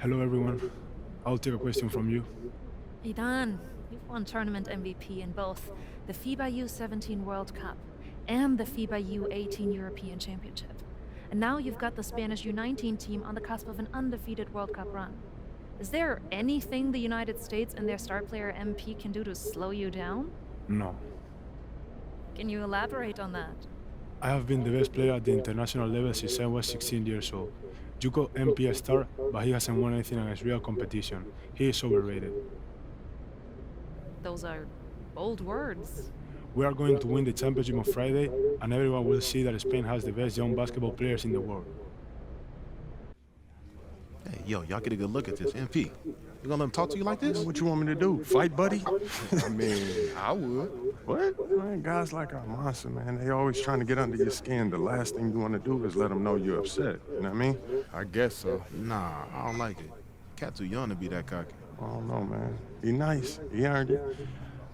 Hello, everyone. I'll take a question from you. Idan, you've won tournament MVP in both the FIBA U17 World Cup and the FIBA U18 European Championship. And now you've got the Spanish U19 team on the cusp of an undefeated World Cup run. Is there anything the United States and their star player MP can do to slow you down? No. Can you elaborate on that? I have been the best player at the international level since I was 16 years old. You call MP a star, but he hasn't won anything against real competition. He is overrated. Those are bold words. We are going to win the championship on Friday, and everyone will see that Spain has the best young basketball players in the world. Hey, yo, y'all get a good look at this. MP, you gonna let him talk to you like this? What you want me to do? Fight, buddy? I mean, I would. What? Man, guys like our monster, man, they always trying to get under your skin. The last thing you want to do is let them know you're upset. You know what I mean? I guess so. Nah, I don't like it. Cat too young to be that cocky. I don't know, man. He nice. He earned it.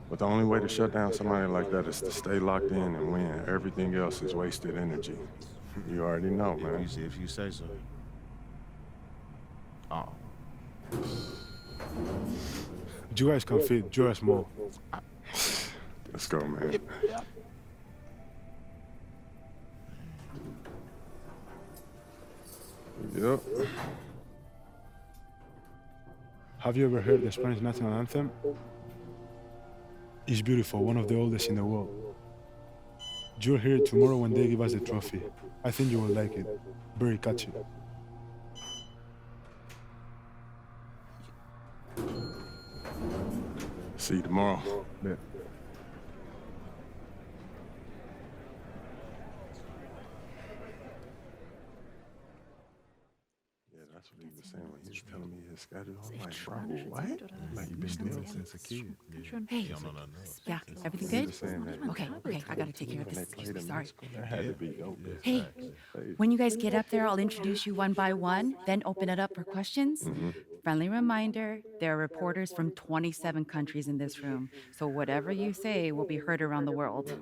But the only way to shut down somebody like that is to stay locked in and win. Everything else is wasted energy. You already know, man. If you say so. Oh. You guys can fit, you are small. Let's go, man. Yep. Have you ever heard the Spanish national anthem? It's beautiful, one of the oldest in the world. You'll hear it tomorrow when they give us the trophy. I think you will like it. Very catchy. See you tomorrow. Yeah. That's what he was saying when he was telling me his schedule. I'm like, bro, what? Like, you been doing since a kid. Hey, yeah, everything good? Okay, I gotta take care of this. Excuse me, sorry. That had to be dope. Hey, when you guys get up there, I'll introduce you one by one, then open it up for questions. Friendly reminder, there are reporters from 27 countries in this room, so whatever you say will be heard around the world.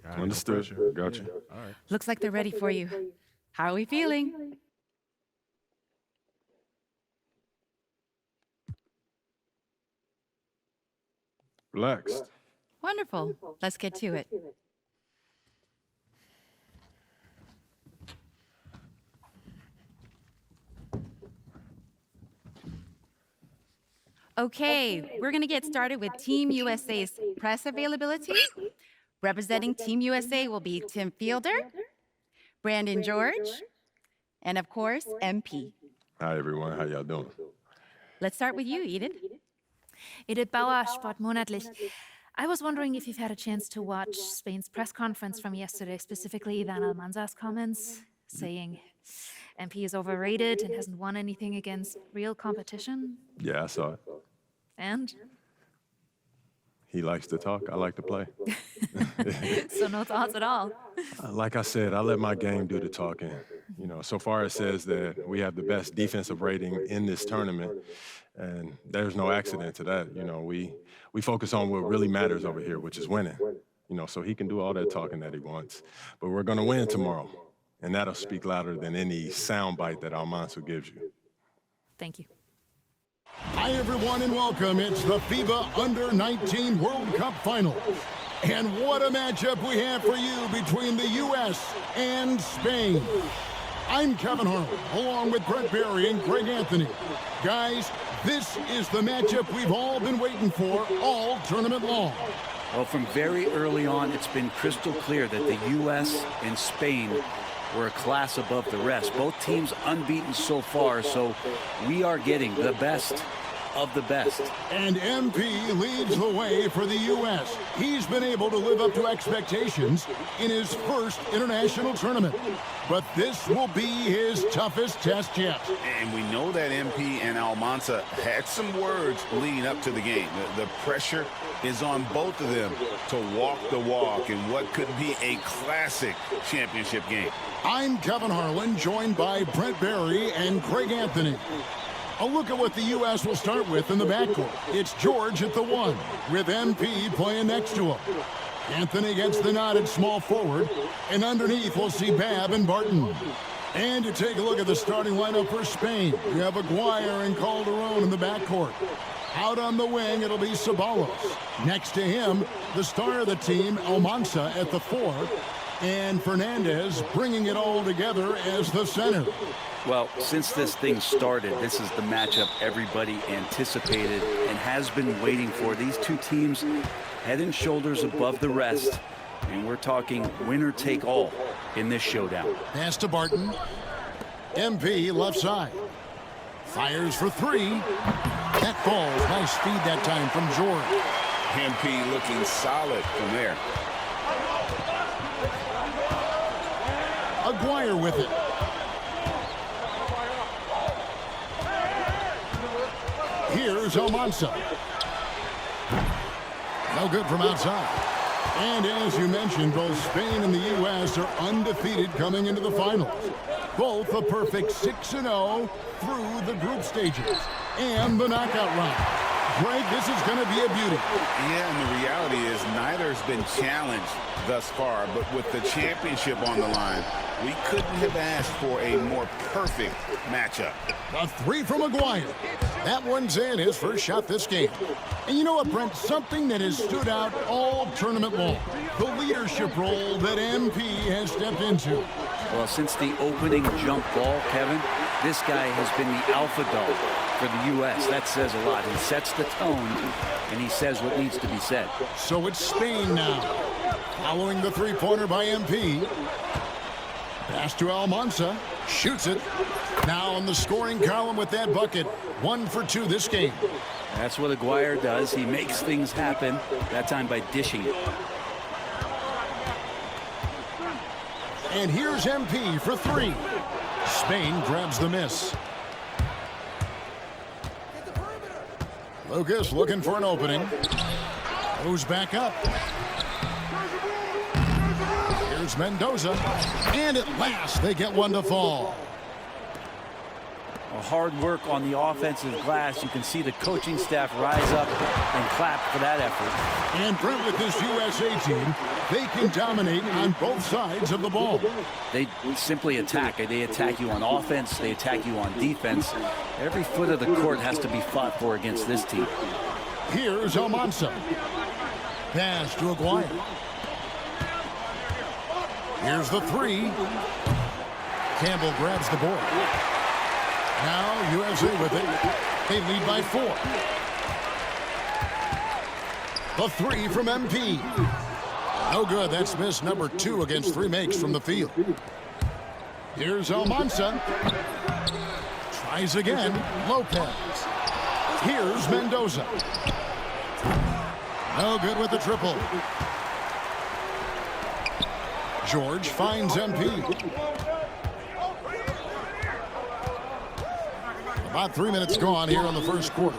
Understood. Gotcha. All right. Looks like they're ready for you. How are we feeling? Relaxed. Wonderful. Let's get to it. Okay, we're going to get started with Team USA's press availability. Representing Team USA will be Tim Fielder, Brandon George, and of course, MP. Hi, everyone. How y'all doing? Let's start with you, Edith. Edith Bauer, Sportmonatlich. I was wondering if you've had a chance to watch Spain's press conference from yesterday, specifically Idan Almanza's comments, saying MP is overrated and hasn't won anything against real competition. Yeah, I saw it. And? He likes to talk. I like to play. So no thoughts at all? Like I said, I let my game do the talking. You know, so far it says that we have the best defensive rating in this tournament, and there's no accident to that. You know, we focus on what really matters over here, which is winning. You know, so he can do all that talking that he wants. But we're going to win tomorrow, and that'll speak louder than any soundbite that Almanza gives you. Thank you. Hi, everyone, and welcome. It's the FIBA Under-19 World Cup Final. And what a matchup we have for you between the U.S. and Spain. I'm Kevin Harlan, along with Brett Barry and Greg Anthony. Guys, this is the matchup we've all been waiting for all tournament long. Well, from very early on, it's been crystal clear that the U.S. and Spain were a class above the rest. Both teams unbeaten so far, so we are getting the best of the best. And MP leads the way for the U.S. He's been able to live up to expectations in his first international tournament. But this will be his toughest test yet. And we know that MP and Almanza had some words leading up to the game. The pressure is on both of them to walk the walk in what could be a classic championship game. I'm Kevin Harlan, joined by Brett Barry and Craig Anthony. A look at what the U.S. will start with in the backcourt. It's George at the 1, with MP playing next to him. Anthony gets the nod at small forward, and underneath we'll see Babb and Barton. And you take a look at the starting lineup for Spain. You have Aguirre and Calderon in the backcourt. Out on the wing, it'll be Ceballos. Next to him, the star of the team, Almanza at the 4. And Fernandez bringing it all together as the center. Well, since this thing started, this is the matchup everybody anticipated and has been waiting for. These two teams head and shoulders above the rest. And we're talking winner take all in this showdown. Pass to Barton. MP left side. Fires for 3. That falls. Nice speed that time from George. MP looking solid from there. Aguirre with it. Here's Almanza. No good from outside. And as you mentioned, both Spain and the U.S. are undefeated coming into the finals. Both a perfect 6-0 through the group stages and the knockout round. Greg, this is going to be a beauty. Yeah, and the reality is neither has been challenged thus far, but with the championship on the line, we couldn't have asked for a more perfect matchup. A 3 from Aguirre. That one's in, his first shot this game. And you know what, Brent? Something that has stood out all tournament long. The leadership role that MP has stepped into. Well, since the opening jump ball, Kevin, this guy has been the alpha dog for the U.S. That says a lot. He sets the tone, and he says what needs to be said. So it's Spain now. Following the three-pointer by MP. Pass to Almanza. Shoots it. Now on the scoring column with that bucket. 1 for 2 this game. That's what Aguirre does. He makes things happen, that time by dishing it. And here's MP for 3. Spain grabs the miss. Lucas looking for an opening. Goes back up. Here's Mendoza. And at last they get one to fall. Well, hard work on the offensive glass. You can see the coaching staff rise up and clap for that effort. And Brent, with this USA team, they can dominate on both sides of the ball. They simply attack. They attack you on offense. They attack you on defense. Every foot of the court has to be fought for against this team. Here's Almanza. Pass to Aguirre. Here's the 3. Campbell grabs the board. Now USA with it. They lead by 4. The 3 from MP. No good. That's miss number 2 against 3 makes from the field. Here's Almanza. Tries again. Lopez. Here's Mendoza. No good with the triple. George finds MP. About 3 minutes gone here on the first quarter.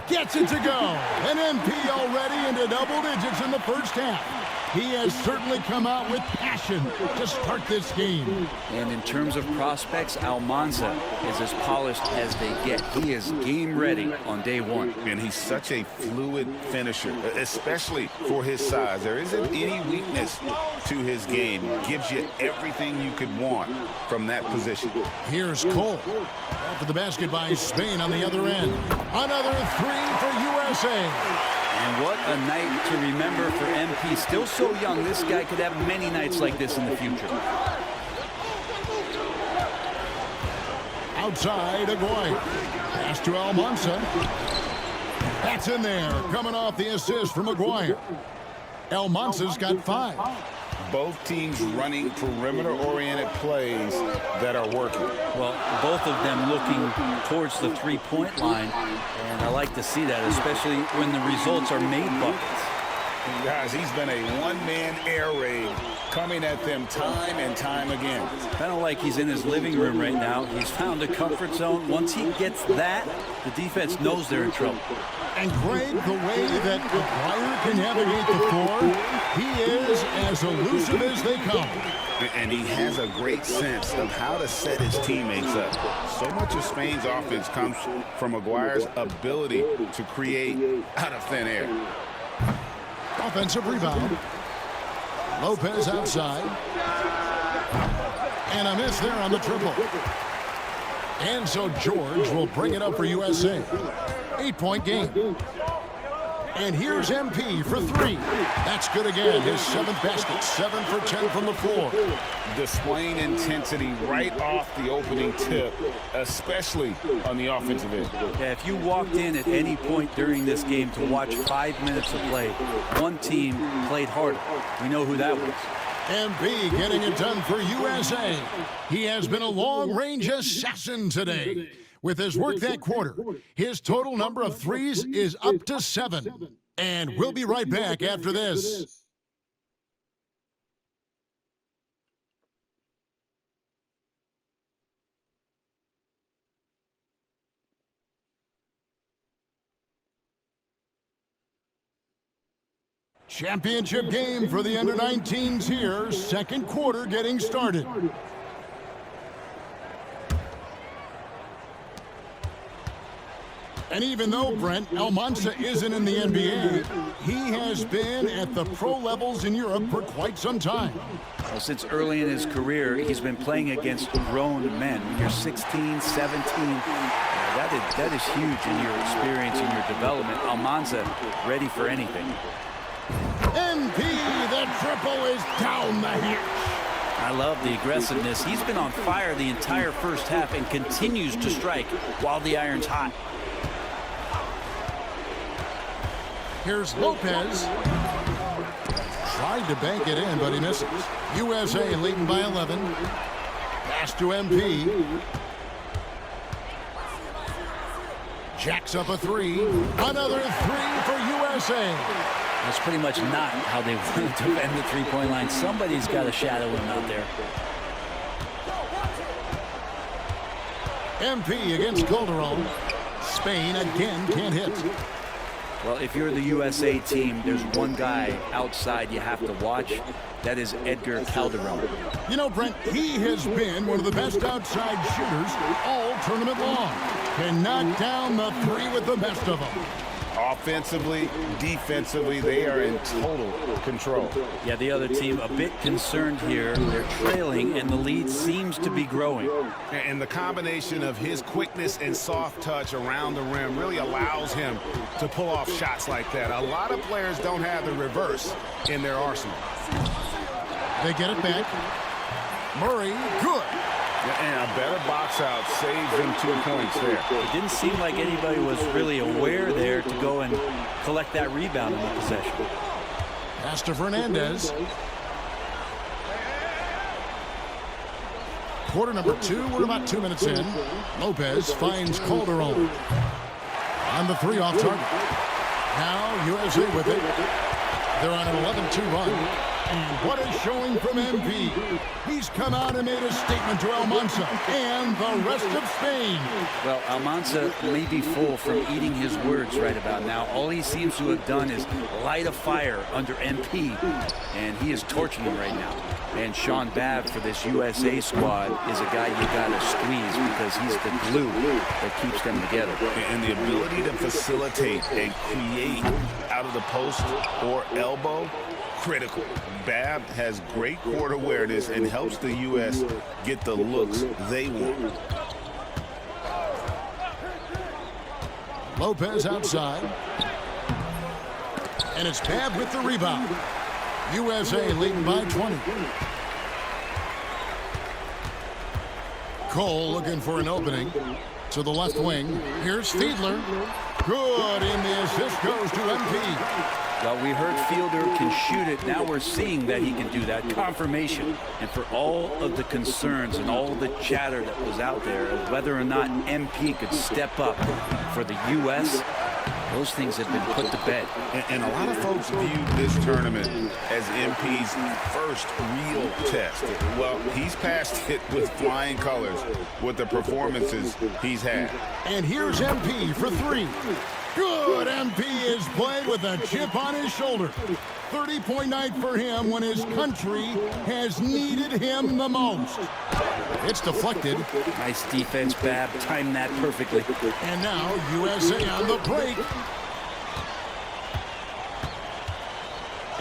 Gets it to go. And MP already into double digits in the first half. He has certainly come out with passion to start this game. And in terms of prospects, Almanza is as polished as they get. He is game ready on day 1. And he's such a fluid finisher, especially for his size. There isn't any weakness to his game. Gives you everything you could want from that position. Here's Cole. After the basket by Spain on the other end. Another 3 for USA. And what a night to remember for MP. Still so young, this guy could have many nights like this in the future. Outside, Aguirre. Pass to Almanza. That's in there. Coming off the assist from Aguirre. Almanza's got 5. Both teams running perimeter-oriented plays that are working. Well, both of them looking towards the three-point line, and I like to see that, especially when the results are made buckets. Guys, he's been a one-man air raid coming at them time and time again. Kind of like he's in his living room right now. He's found a comfort zone. Once he gets that, the defense knows they're in trouble. And Greg, the way that Aguirre can navigate the floor, he is as elusive as they come. And he has a great sense of how to set his teammates up. So much of Spain's offense comes from Aguirre's ability to create out of thin air. Offensive rebound. Lopez outside. And a miss there on the triple. And so George will bring it up for USA. 8-point game. And here's MP for three. That's good again. His 7th basket. 7 for 10 from the floor. Displaying intensity right off the opening tip, especially on the offensive end. Yeah, if you walked in at any point during this game to watch 5 minutes of play, one team played harder. We know who that was. MP getting it done for USA. He has been a long-range assassin today. With his work that quarter, his total number of threes is up to 7. And we'll be right back after this. Championship game for the under-19s here. Second quarter getting started. And even though, Brent, Almanza isn't in the NBA, he has been at the pro levels in Europe for quite some time. Well, since early in his career, he's been playing against grown men. When you're 16, 17, that is huge in your experience and your development. Almanza ready for anything. MP, the triple is down the hitch. I love the aggressiveness. He's been on fire the entire first half and continues to strike while the iron's hot. Here's Lopez. Tried to bank it in, but he misses. USA leading by 11. Pass to MP. Jacks up a three. Another three for USA. That's pretty much not how they want to defend the three-point line. Somebody's got to shadow him out there. MP against Calderon. Spain again can't hit. Well, if you're the USA team, there's one guy outside you have to watch. That is Edgar Calderon. You know, Brent, he has been one of the best outside shooters all tournament long. Can knock down the three with the best of them. Offensively, defensively, they are in total control. Yeah, the other team a bit concerned here. They're trailing, and the lead seems to be growing. And the combination of his quickness and soft touch around the rim really allows him to pull off shots like that. A lot of players don't have the reverse in their arsenal. They get it back. Murray, good. And a better box out saves them 2 points there. It didn't seem like anybody was really aware there to go and collect that rebound in the possession. Pass to Fernandez. Quarter number 2, we're about 2 minutes in. Lopez finds Calderon. On the three off target. Now USA with it. They're on an 11-2 run. And what a showing from MP. He's come out and made a statement to Almanza and the rest of Spain. Well, Almanza may be full from eating his words right about now. All he seems to have done is light a fire under MP, and he is torching him right now. And Sean Babb for this USA squad is a guy you got to squeeze because he's the glue that keeps them together. And the ability to facilitate and create out of the post or elbow, critical. Babb has great court awareness and helps the U.S. get the looks they want. Lopez outside. And it's Babb with the rebound. USA leading by 20. Cole looking for an opening to the left wing. Here's Fiedler. Good, and the assist goes to MP. Well, we heard Fielder can shoot it. Now we're seeing that he can do that. Confirmation. And for all of the concerns and all the chatter that was out there of whether or not MP could step up for the U.S., those things have been put to bed. And a lot of folks view this tournament as MP's first real test. Well, he's passed it with flying colors with the performances he's had. And here's MP for three. Good. MP is playing with a chip on his shoulder. 30-point night for him when his country has needed him the most. It's deflected. Nice defense, Babb. Timed that perfectly. And now USA on the break.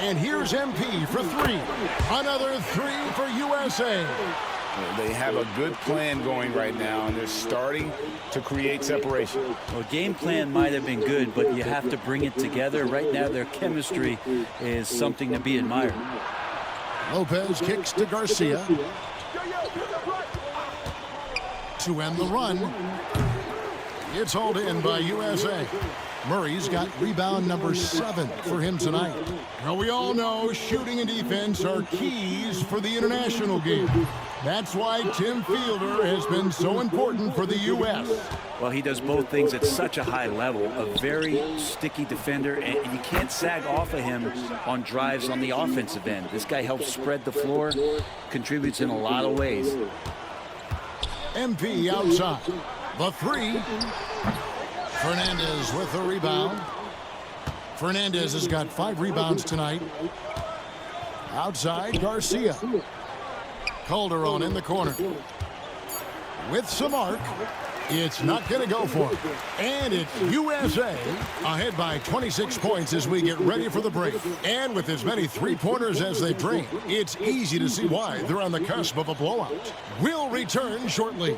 And here's MP for three. Another three for USA. They have a good plan going right now, and they're starting to create separation. Well, game plan might have been good, but you have to bring it together. Right now, their chemistry is something to be admired. Lopez kicks to Garcia. To end the run. It's hauled in by USA. Murray's got rebound number 7 for him tonight. Well, we all know shooting and defense are keys for the international game. That's why Tim Fielder has been so important for the U.S. Well, he does both things at such a high level. A very sticky defender, and you can't sag off of him on drives on the offensive end. This guy helps spread the floor, contributes in a lot of ways. MP outside. The 3. Fernandez with the rebound. Fernandez has got 5 rebounds tonight. Outside, Garcia. Calderon in the corner. With some arc. It's not going to go for it. And it's USA ahead by 26 points as we get ready for the break. And with as many three-pointers as they bring, it's easy to see why they're on the cusp of a blowout. We'll return shortly.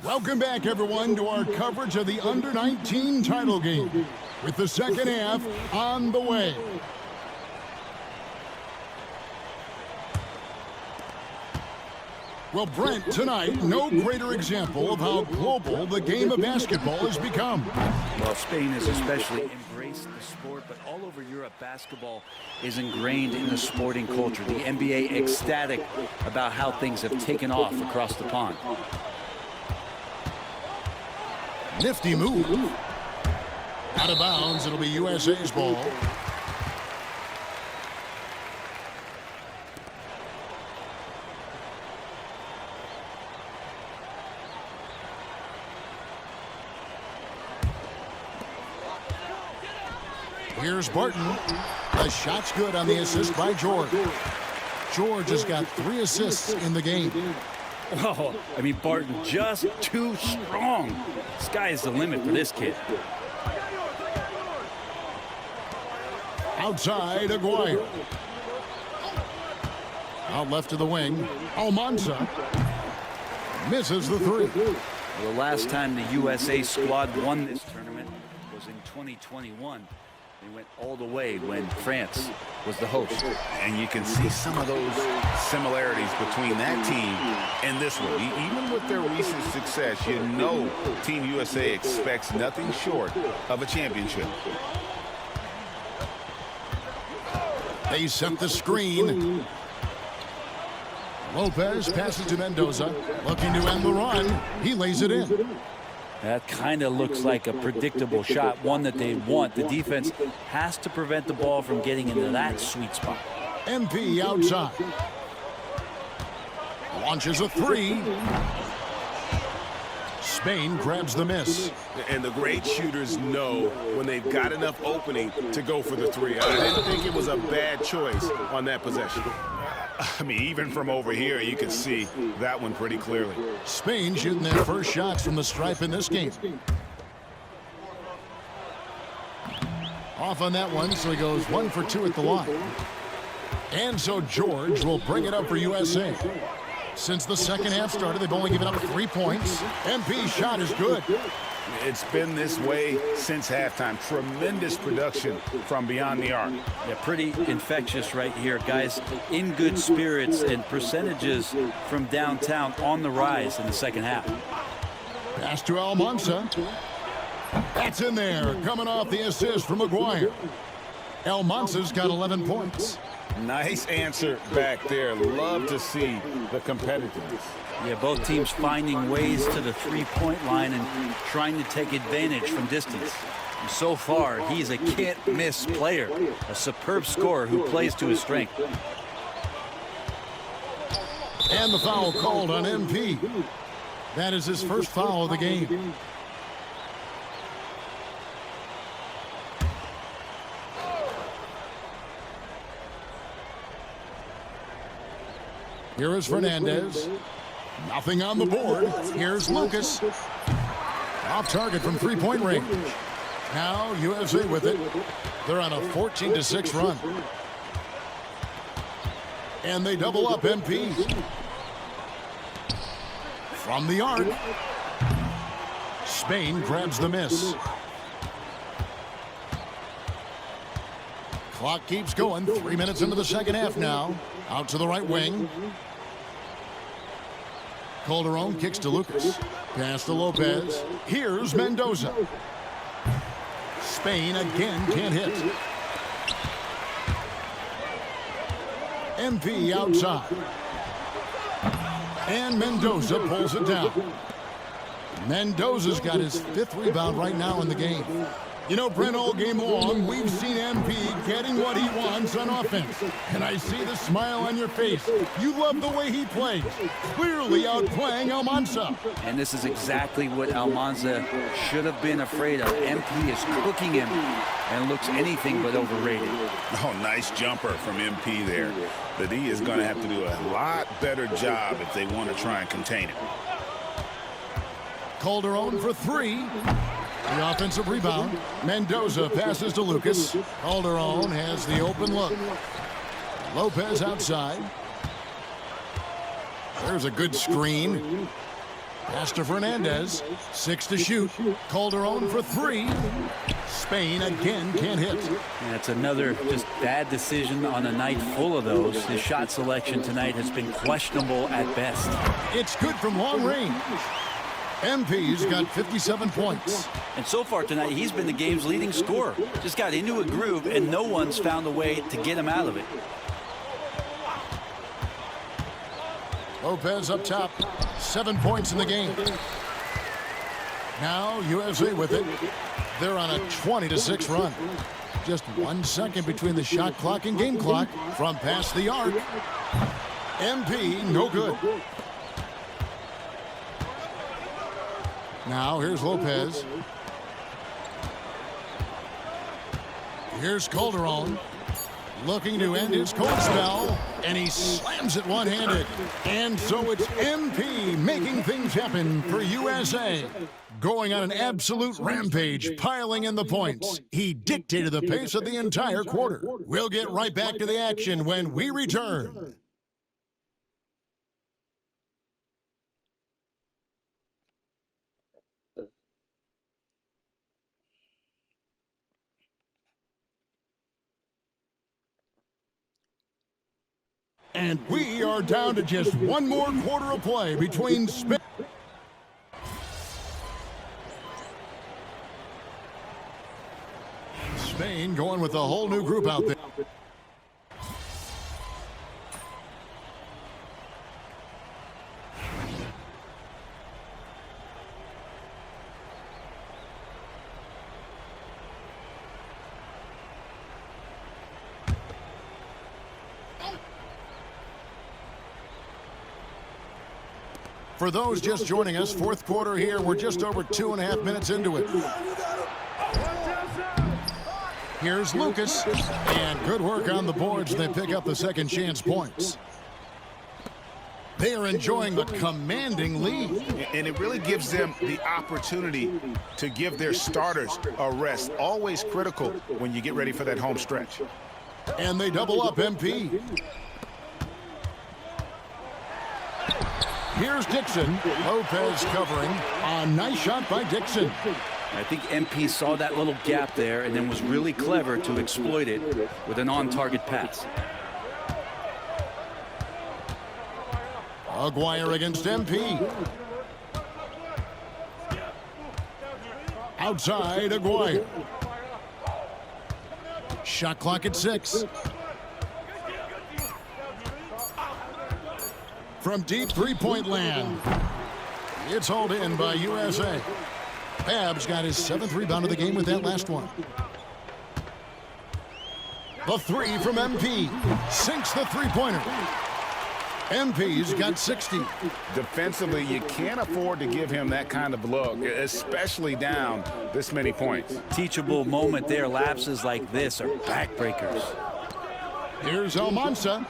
Welcome back, everyone, to our coverage of the Under-19 title game, with the second half on the way. Well, Brent, tonight, no greater example of how global the game of basketball has become. Well, Spain has especially embraced the sport, but all over Europe, basketball is ingrained in the sporting culture. The NBA ecstatic about how things have taken off across the pond. Nifty move. Out of bounds, it'll be USA's ball. Here's Barton. The shot's good on the assist by George. George has got 3 assists in the game. Oh, I mean, Barton just too strong. Sky is the limit for this kid. Outside, Aguirre. Out left to the wing. Almanza misses the 3. Well, the last time the USA squad won this tournament was in 2021. They went all the way when France was the host. And you can see some of those similarities between that team and this one. Even with their recent success, you know Team USA expects nothing short of a championship. They set the screen. Lopez passes to Mendoza. Looking to end the run. He lays it in. That kind of looks like a predictable shot, one that they want. The defense has to prevent the ball from getting into that sweet spot. MP outside. Launches a 3. Spain grabs the miss. And the great shooters know when they've got enough opening to go for the 3. I didn't think it was a bad choice on that possession. I mean, even from over here, you can see that one pretty clearly. Spain shooting their first shots from the stripe in this game. Off on that one, so he goes 1 for 2 at the line. And so George will bring it up for USA. Since the second half started, they've only given up 3 points. MP's shot is good. It's been this way since halftime. Tremendous production from beyond the arc. Yeah, pretty infectious right here. Guys in good spirits, and percentages from downtown on the rise in the second half. Pass to Almanza. That's in there, coming off the assist from Aguirre. Almanza's got 11 points. Nice answer back there. Love to see the competitiveness. Yeah, both teams finding ways to the three-point line and trying to take advantage from distance. And so far, he's a can't-miss player, a superb scorer who plays to his strength. And the foul called on MP. That is his first foul of the game. Here is Fernandez. Nothing on the board. Here's Lucas. Off target from three-point range. Now USA with it. They're on a 14-6 run. And they double up MP. From the arc. Spain grabs the miss. Clock keeps going. 3 minutes into the second half now. Out to the right wing. Calderon kicks to Lucas. Pass to Lopez. Here's Mendoza. Spain again can't hit. MP outside. And Mendoza pulls it down. Mendoza's got his 5th rebound right now in the game. You know, Brent, all game long, we've seen MP getting what he wants on offense. And I see the smile on your face. You love the way he plays. Clearly outplaying Almanza. And this is exactly what Almanza should have been afraid of. MP is cooking him and looks anything but overrated. Oh, nice jumper from MP there. The D is going to have to do a lot better job if they want to try and contain it. Calderon for 3. The offensive rebound. Mendoza passes to Lucas. Calderon has the open look. Lopez outside. There's a good screen. Pass to Fernandez. 6 to shoot. Calderon for 3. Spain again can't hit. And it's another just bad decision on a night full of those. His shot selection tonight has been questionable at best. It's good from long range. MP's got 57 points. And so far tonight, he's been the game's leading scorer. Just got into a groove, and no one's found a way to get him out of it. Lopez up top. 7 points in the game. Now USA with it. They're on a 20-6 run. Just 1 second between the shot clock and game clock. From past the arc. MP, no good. Now here's Lopez. Here's Calderon. Looking to end his cold spell. And he slams it one-handed. And so it's MP making things happen for USA. Going on an absolute rampage, piling in the points. He dictated the pace of the entire quarter. We'll get right back to the action when we return. And we are down to just one more quarter of play between Spain. Spain going with a whole new group out there. For those just joining us, 4th quarter here. We're just over 2.5 minutes into it. Here's Lucas. And good work on the boards. They pick up the second chance points. They are enjoying the commanding lead. And it really gives them the opportunity to give their starters a rest. Always critical when you get ready for that home stretch. And they double up MP. Here's Dixon. Lopez covering. A nice shot by Dixon. I think MP saw that little gap there and then was really clever to exploit it with an on-target pass. Aguirre against MP. Outside Aguirre. Shot clock at 6. From deep three-point land. It's hauled in by USA. Babs got his 7th rebound of the game with that last one. The 3 from MP. Sinks the three-pointer. MP's got 60. Defensively, you can't afford to give him that kind of look, especially down this many points. Teachable moment there. Lapses like this are backbreakers. Here's Almanza.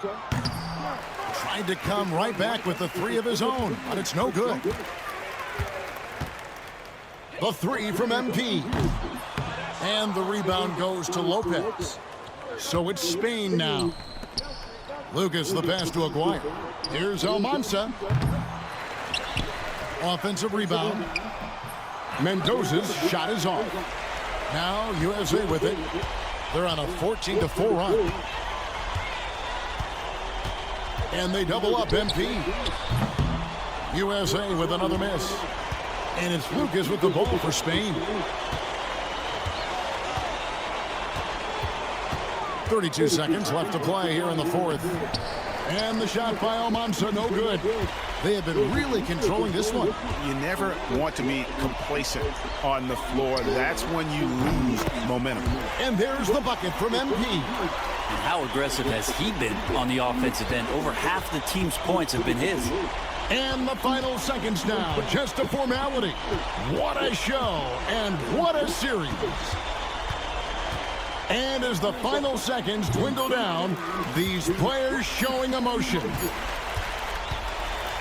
Tried to come right back with the 3 of his own, but it's no good. The 3 from MP. And the rebound goes to Lopez. So it's Spain now. Lucas the pass to Aguirre. Here's Almanza. Offensive rebound. Mendoza's shot is off. Now USA with it. They're on a 14-4 run. And they double up MP. USA with another miss. And it's Lucas with the ball for Spain. 32 seconds left to play here in the fourth. And the shot by Almanza, no good. They have been really controlling this one. You never want to be complacent on the floor. That's when you lose momentum. And there's the bucket from MP. And how aggressive has he been on the offensive end? Over half the team's points have been his. And the final seconds now, just a formality. What a show and what a series. And as the final seconds dwindle down, these players showing emotion.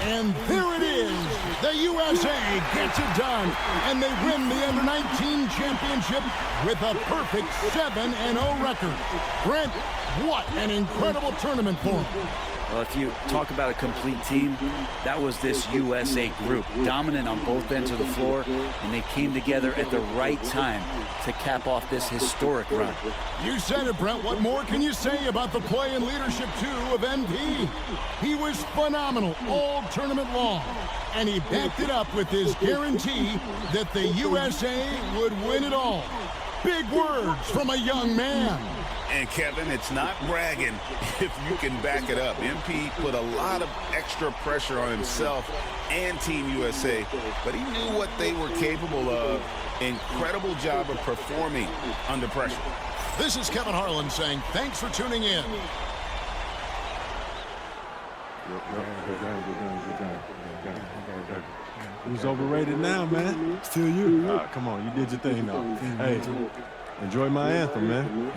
And there it is. The USA gets it done. And they win the Under-19 championship with a perfect 7-0 record. Brent, what an incredible tournament for them. Well, if you talk about a complete team, that was this USA group. Dominant on both ends of the floor, and they came together at the right time to cap off this historic run. You said it, Brent. What more can you say about the play and leadership, too, of MP? He was phenomenal all tournament long, and he backed it up with his guarantee that the USA would win it all. Big words from a young man. And Kevin, it's not bragging if you can back it up. MP put a lot of extra pressure on himself and Team USA, but he knew what they were capable of. Incredible job of performing under pressure. This is Kevin Harlan saying thanks for tuning in. Who's overrated now, man? Still you. Come on, you did your thing, though. Hey, enjoy my anthem, man.